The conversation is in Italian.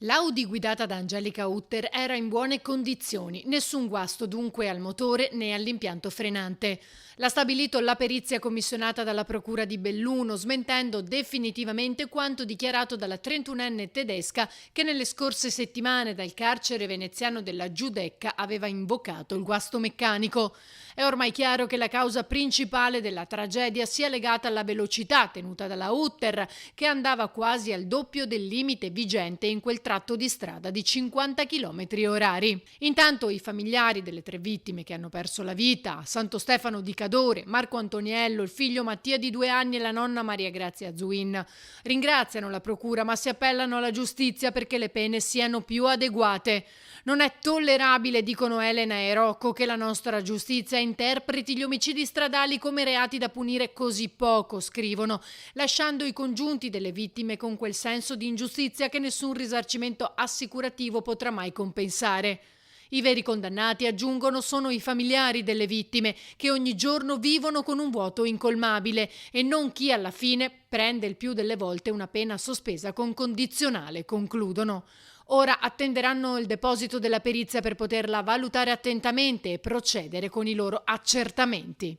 L'Audi guidata da Angelica Hutter era in buone condizioni, nessun guasto dunque al motore né all'impianto frenante. L'ha stabilito la perizia commissionata dalla Procura di Belluno, smentendo definitivamente quanto dichiarato dalla 31enne tedesca che nelle scorse settimane dal carcere veneziano della Giudecca aveva invocato il guasto meccanico. È ormai chiaro che la causa principale della tragedia sia legata alla velocità tenuta dalla Hutter, che andava quasi al doppio del limite vigente in quel tratto di strada di 50 km orari. Intanto i familiari delle tre vittime che hanno perso la vita, Santo Stefano di Cadore, Marco Antoniello, il figlio Mattia di 2 anni e la nonna Maria Grazia Zuin, ringraziano la procura ma si appellano alla giustizia perché le pene siano più adeguate. Non è tollerabile, dicono Elena e Rocco, che la nostra giustizia interpreti gli omicidi stradali come reati da punire così poco, scrivono, lasciando i congiunti delle vittime con quel senso di ingiustizia che nessun risarcimento assicurativo potrà mai compensare. I veri condannati, aggiungono, sono i familiari delle vittime, che ogni giorno vivono con un vuoto incolmabile, e non chi alla fine prende il più delle volte una pena sospesa con condizionale, concludono. Ora attenderanno il deposito della perizia per poterla valutare attentamente e procedere con i loro accertamenti.